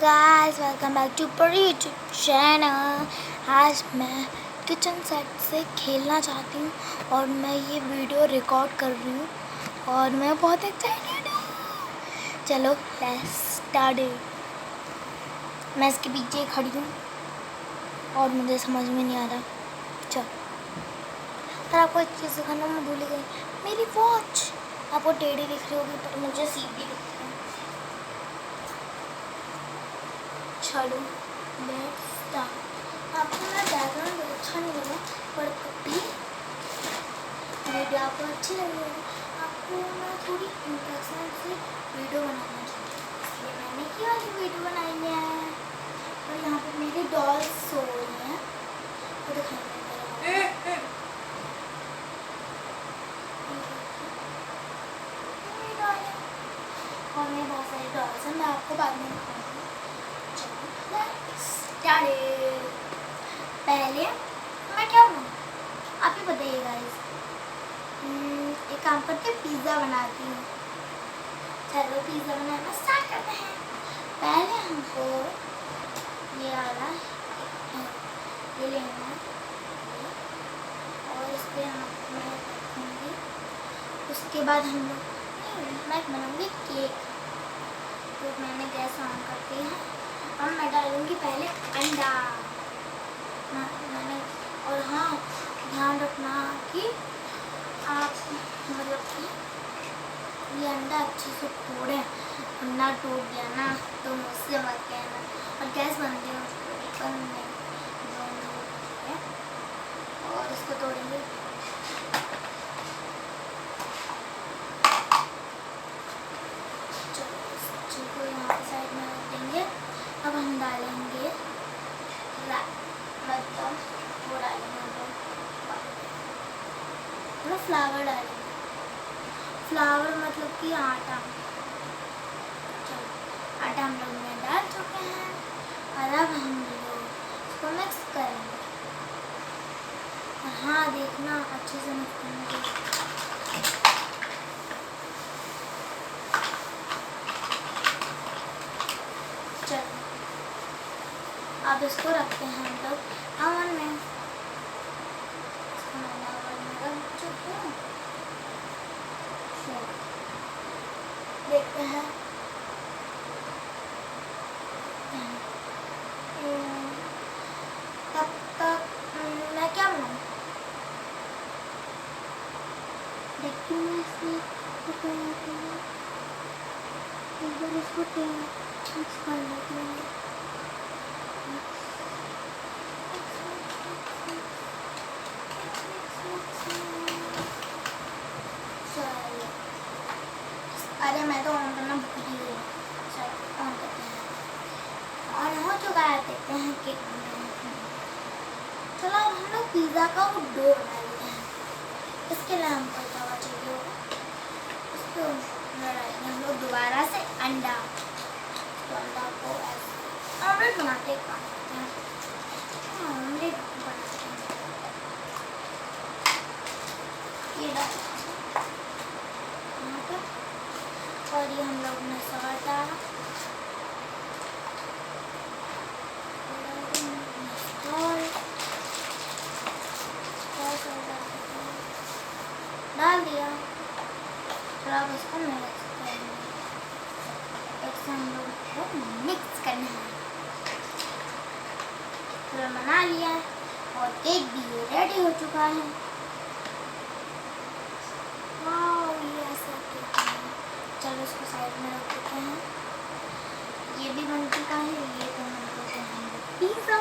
Guys, welcome back to पर YouTube channel. आज मैं किचन सेट से खेलना चाहती हूँ और मैं ये वीडियो रिकॉर्ड कर रही हूँ और मैं बहुत एक्साइटेड हूँ। चलो लेट्स स्टार्ट इट। मैं इसके पीछे खड़ी हूँ और मुझे समझ में नहीं आ रहा। चलो, पर आपको एक चीज़ दिखाना मैं भूल गई, मेरी वॉच आपको टेढ़ी दिख रही होगी पर मुझे सीधी दिख रही है। चलो लेट्स स्टार्ट। आपको मेरा बैकग्राउंड अच्छा नहीं लगा पर अभी वीडियो आपको अच्छी लगेगी। आपको मैं थोड़ी इंटरेस्टिंग से वीडियो बनाना चाहती हूँ, इसलिए मैंने ये वाली वीडियो बनाई है। और यहाँ पे मेरी डॉल्स सो रही हैं तो दिखाएंगे और मेरे बहुत सारी डॉल्स हैं, मैं आपको बाद में दिखाऊंगी। पहले मैं क्या बनाऊँ आप ही बताइए गाइस। एक काम करते पिज़्ज़ा बनाती हूँ। चलो पिज़्ज़ा बनाना स्टार्ट करते हैं। पहले हमको ये वाला ये लेना है और इस पर मैं रखूँगी। उसके बाद हम लोग मैं बनाऊँगी केक। तो मैंने गैस ऑन कर दी है और मैं डालूँगी पहले अंडा। मैंने और हाँ ध्यान रखना कि आप मतलब कि ये अंडा अच्छे से फोड़ें। अंडा टूट गया ना तो मुझसे मत कहना। और गैस बंद है उसको बंद है और इसको तोड़ेंगे। चलो यहाँ पे साइड में रख देंगे। अब हम डालेंगे मतलब वो डालेंगे हम लोग फ्लावर डालेंगे। फ्लावर मतलब कि आटा। चलो आटा हम लोग में डाल चुके हैं और अब हम लोग इसको मिक्स करेंगे। और हाँ देखना अच्छे से मिक्स करेंगे। चलो अब इसको रखते हैं हम लोग ओवन में। इसको मैंने ओवन में रख चुकी हूँ। देखते हैं तब तक मैं क्या बनाऊँ। देखती हूँ मैं इसको मिक्स कर लेती हूँ। अरे मैं तो ऑन करना भूल ही गई। ऑन करते हैं। ऑन हो चुका है, देखते हैं केक। चलो अब हम लोग पिज़्ज़ा का वो डो बना लेते हैं। इसके लिए हमको तवा चाहिए होगा। इसको डालेंगे हम लोग दोबारा से अंडा। तो अंडा को ऐसे ऑमलेट बनाते हैं, काम करते हैं ऑमलेट बनाते हैं। ये डाल और ये हम लोग ने सॉस डाला डाल दिया। फिर अब इसको मिक्स करेंगे। एक से हम लोग को मिक्स करना है। फिर बना लिया और केक भी रेडी हो चुका है। ये ऐसा केक है। चलो इसको साइड में रख देते हैं। ये भी बन चुका है। ये तो हम लोग पिज़्ज़ा